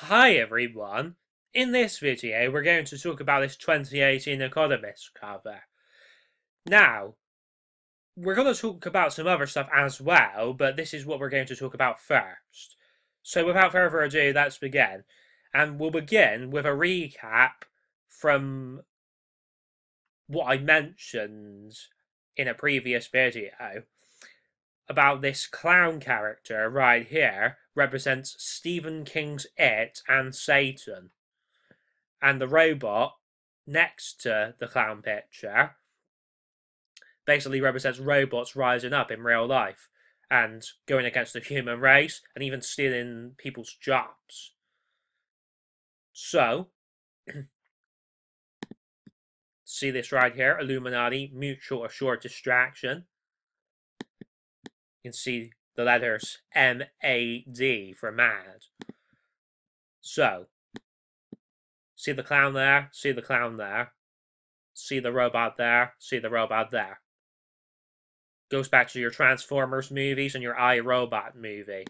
Hi everyone! In this video we're going to talk about this 2018 Economist cover. Now, we're going to talk about some other stuff as well, but this is what we're going to talk about first. So without further ado, let's begin. And we'll begin with a recap from what I mentioned in a previous video about this clown character right here represents Stephen King's It and Satan. And the robot next to the clown picture basically represents robots rising up in real life and going against the human race and even stealing people's jobs. So, see this right here, Illuminati, mutual assured distraction. You can see the letters MAD for mad. So, see the clown there, see the clown there, see the robot there, see the robot there. Goes back to your Transformers movies and your iRobot movie.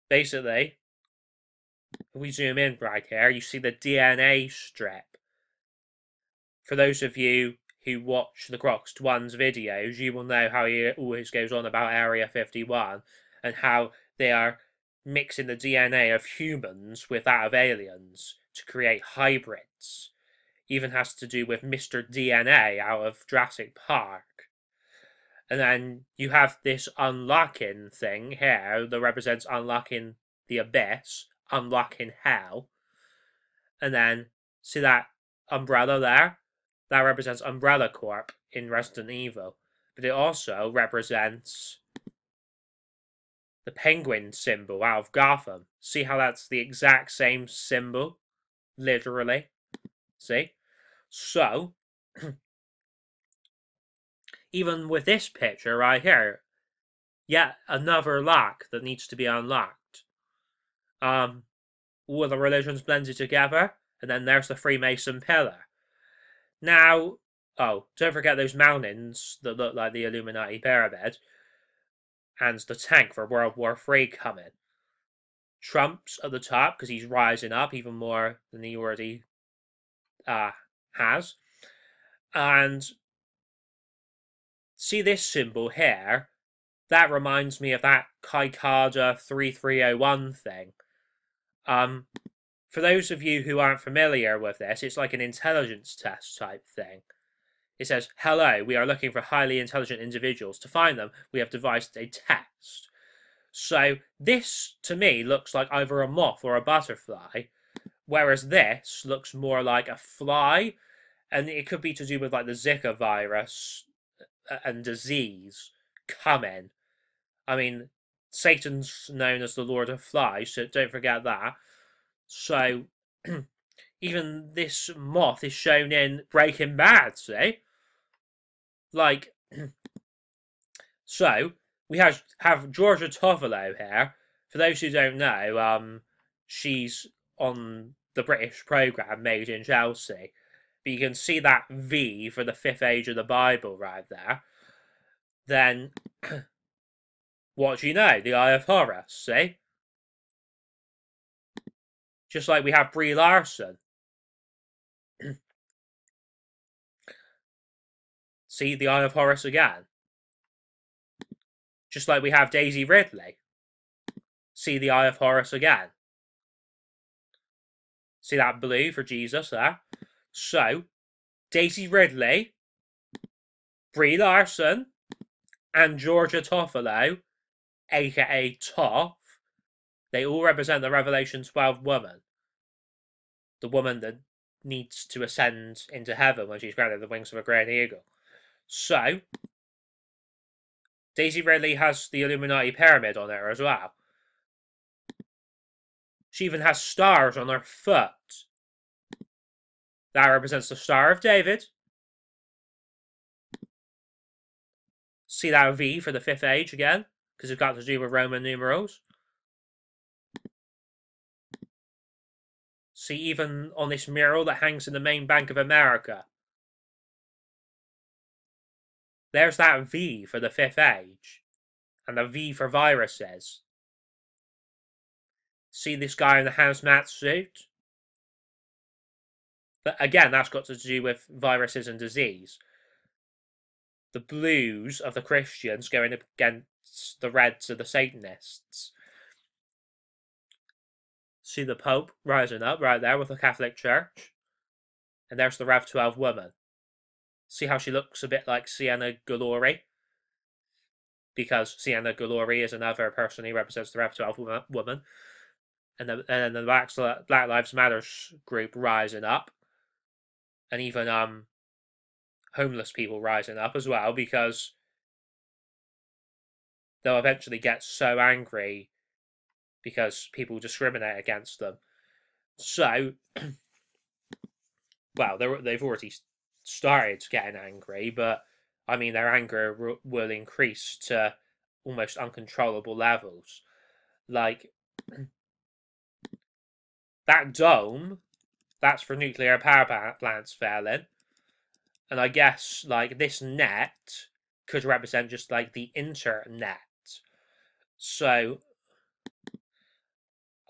Basically, if we zoom in right here, you see the DNA strip. For those of you who watch the Croxed One's videos, you will know how he always goes on about Area 51 and how they are mixing the DNA of humans with that of aliens to create hybrids. Even has to do with Mr. DNA out of Jurassic Park. And then you have this unlocking thing here that represents unlocking the abyss, unlocking hell. And then, see that umbrella there? That represents Umbrella Corp in Resident Evil. But it also represents the penguin symbol out of Gotham. See how that's the exact same symbol? Literally. See? So, even with this picture right here, yet another lock that needs to be unlocked. All the religions blended together, and then there's the Freemason pillar. Now, oh, don't forget those mountains that look like the Illuminati pyramid, and the tank for World War III coming. Trump's at the top because he's rising up even more than he already has. And see this symbol here? That reminds me of that Kaikada 3301 thing. For those of you who aren't familiar with this, it's like an intelligence test type thing. It says, hello, we are looking for highly intelligent individuals. To find them, we have devised a test. So this, to me, looks like either a moth or a butterfly, whereas this looks more like a fly, and it could be to do with like the Zika virus and disease coming. I mean, Satan's known as the Lord of Flies, so don't forget that. So, even this moth is shown in Breaking Bad, see? Like, so, we have Georgia Tovolo here. For those who don't know, she's on the British programme Made in Chelsea. But you can see that V for the fifth age of the Bible right there. Then, what do you know? The Eye of Horus, see? Just like we have Brie Larson. See the Eye of Horus again. Just like we have Daisy Ridley. See the Eye of Horus again. See that blue for Jesus there? So, Daisy Ridley, Brie Larson, and Georgia Toffolo, aka Toff, they all represent the Revelation 12 woman. The woman that needs to ascend into heaven when she's granted the wings of a great eagle. So, Daisy Ridley has the Illuminati pyramid on her as well. She even has stars on her foot. That represents the Star of David. See that V for the fifth age again, because it's got to do with Roman numerals. See even on this mural that hangs in the main Bank of America. There's that V for the fifth age, and the V for viruses. See this guy in the hazmat suit? But again, that's got to do with viruses and disease. The blues of the Christians going against the reds of the Satanists. See the Pope rising up right there with the Catholic Church? And there's the Rev 12 woman. See how she looks a bit like Sienna Glory? Because Sienna Glory is another person who represents the Rev 12 woman. And then the Black Lives Matter group rising up. And even homeless people rising up as well, because they'll eventually get so angry because people discriminate against them. So, well, they've already started getting angry, but I mean, their anger will increase to almost uncontrollable levels. Like, that dome, that's for nuclear power plants failing. And I guess, like, this net could represent just, like, the internet. So,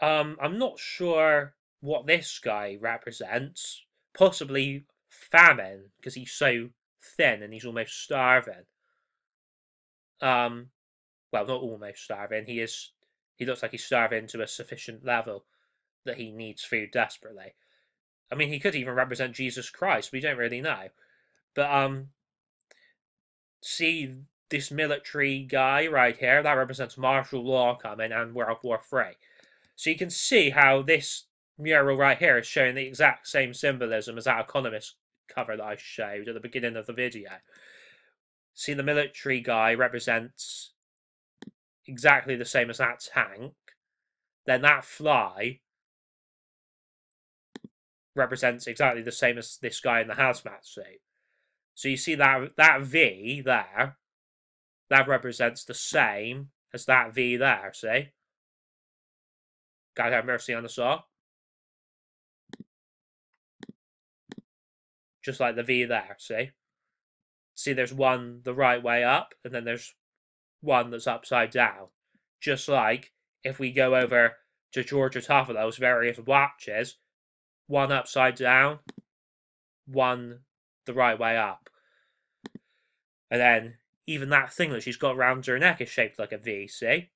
I'm not sure what this guy represents. Possibly famine, because he's so thin and he's almost starving. Well, not almost starving. He looks like he's starving to a sufficient level that he needs food desperately. I mean, he could even represent Jesus Christ. We don't really know. But, see this military guy right here? That represents martial law coming and World War III. So you can see how this mural right here is showing the exact same symbolism as that Economist cover that I showed at the beginning of the video. See, the military guy represents exactly the same as that tank. Then that fly represents exactly the same as this guy in the hazmat suit. So you see that V there, that represents the same as that V there, see? God have mercy on us all. Just like the V there, see? See, there's one the right way up, and then there's one that's upside down. Just like if we go over to Georgia Toffolo's various watches, one upside down, one the right way up. And then even that thing that she's got around her neck is shaped like a V, see?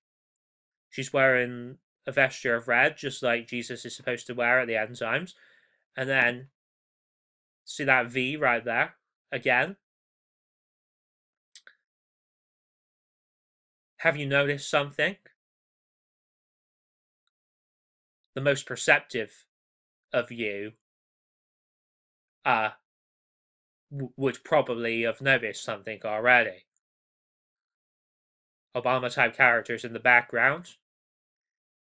She's wearing a vesture of red, just like Jesus is supposed to wear at the end times. And then, see that V right there? Again. Have you noticed something? The most perceptive of you would probably have noticed something already. Obama-type characters in the background.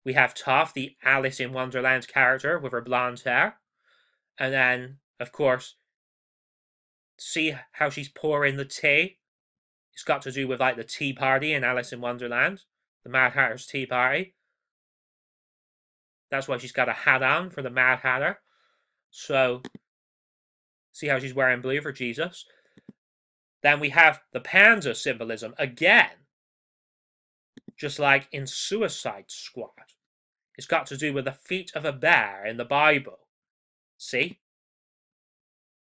We have Toph, the Alice in Wonderland character with her blonde hair. And then, of course, see how she's pouring the tea? It's got to do with, like, the tea party in Alice in Wonderland. The Mad Hatter's tea party. That's why she's got a hat on for the Mad Hatter. So, see how she's wearing blue for Jesus? Then we have the panda symbolism again. Just like in Suicide Squad. It's got to do with the feet of a bear in the Bible. See?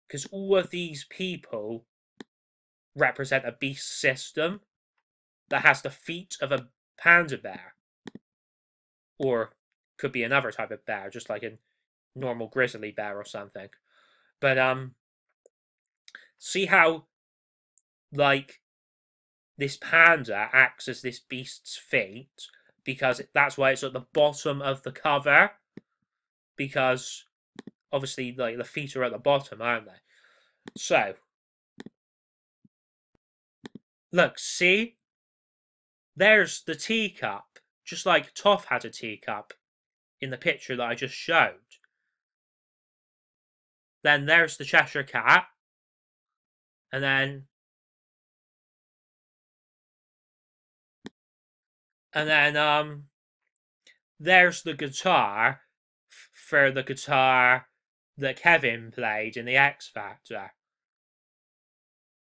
Because all of these people represent a beast system that has the feet of a panda bear. Or could be another type of bear, just like a normal grizzly bear or something. But, see how, like, this panda acts as this beast's feet, because that's why it's at the bottom of the cover, because obviously, like, the feet are at the bottom, aren't they? So, look, see? There's the teacup, just like Toph had a teacup in the picture that I just showed. Then there's the Cheshire Cat, and then there's the guitar for the guitar that Kevin played in the X Factor.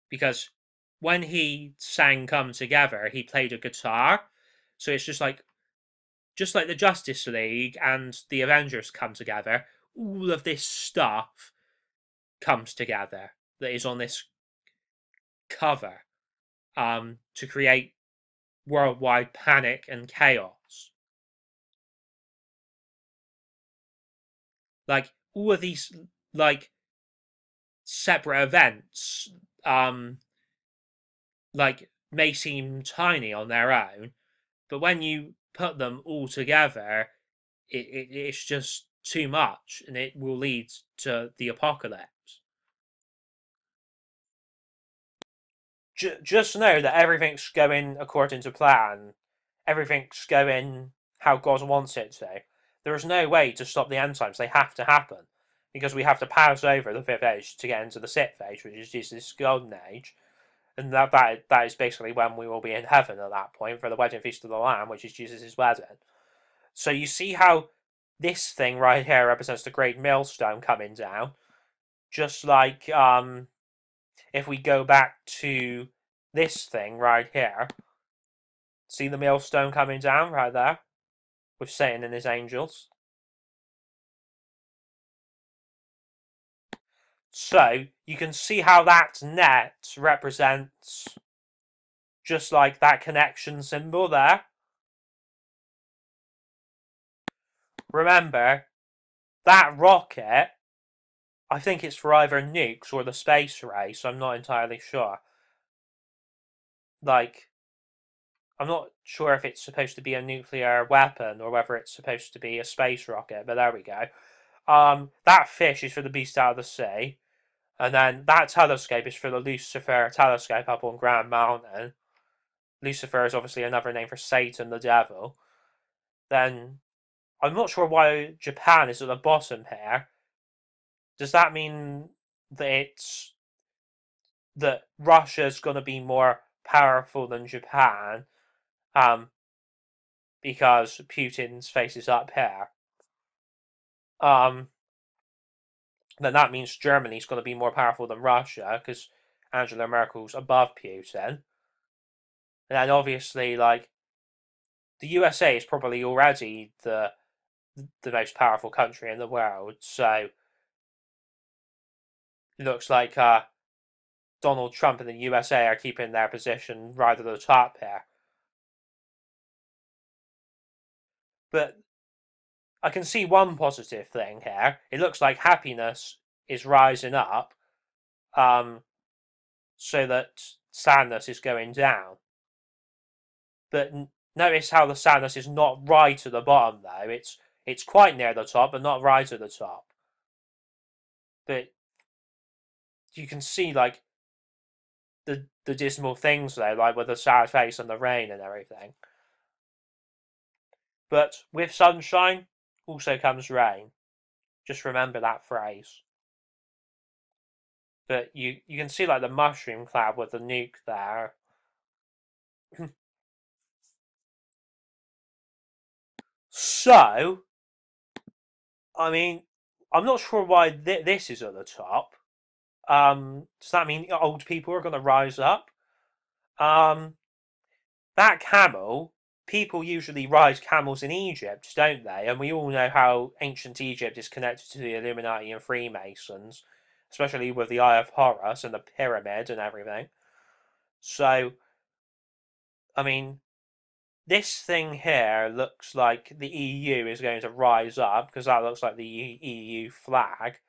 Because when he sang Come Together, he played a guitar. So it's just like just like the Justice League and the Avengers come together, all of this stuff comes together that is on this cover to create worldwide panic and chaos. Like all of these like separate events like may seem tiny on their own, but when you put them all together, it's just too much, and it will lead to the apocalypse. Just know that everything's going according to plan. Everything's going how God wants it to. There is no way to stop the end times. They have to happen because we have to pass over the fifth age to get into the sixth age, which is Jesus' golden age, and that is basically when we will be in heaven at that point for the wedding feast of the Lamb, which is Jesus' wedding. So you see how this thing right here represents the great millstone coming down, just like if we go back to this thing right here, see the millstone coming down right there with Satan and his angels. So you can see how that net represents just like that connection symbol there. Remember, that rocket, I think it's for either nukes or the space race, I'm not entirely sure. Like, I'm not sure if it's supposed to be a nuclear weapon or whether it's supposed to be a space rocket, but there we go. That fish is for the beast out of the sea. And then that telescope is for the Lucifer telescope up on Grand Mountain. Lucifer is obviously another name for Satan, the devil. Then, I'm not sure why Japan is at the bottom here. Does that mean that Russia's going to be more powerful than Japan? Because Putin's face is up here. Then that means Germany's going to be more powerful than Russia because Angela Merkel's above Putin. And then obviously, like, the USA is probably already the most powerful country in the world, so it looks like Donald Trump and the USA are keeping their position right at the top here. But I can see one positive thing here. It looks like happiness is rising up, so that sadness is going down. But notice how the sadness is not right at the bottom, though. It's quite near the top, but not right at the top. But you can see, like, the dismal things, though, like with the sad face and the rain and everything. But with sunshine also comes rain. Just remember that phrase. But you can see, like, the mushroom cloud with the nuke there. So, I mean, I'm not sure why this is at the top. Does that mean old people are going to rise up? That camel, people usually ride camels in Egypt, don't they? And we all know how ancient Egypt is connected to the Illuminati and Freemasons, especially with the Eye of Horus and the pyramid and everything. So, I mean, this thing here looks like the EU is going to rise up, because that looks like the EU flag.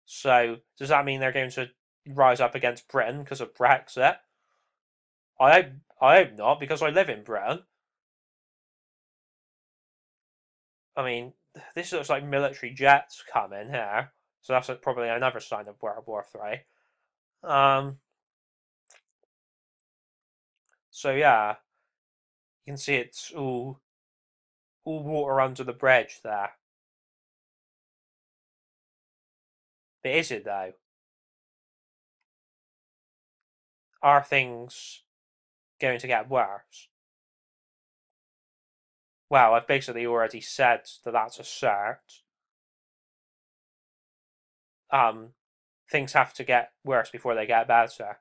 So, does that mean they're going to rise up against Britain because of Brexit? I hope not, because I live in Britain. I mean, this looks like military jets coming here, so that's probably another sign of World War III. So yeah, you can see it's all water under the bridge there. But is it though? Are things going to get worse? Well, I've basically already said that that's a cert. Things have to get worse before they get better.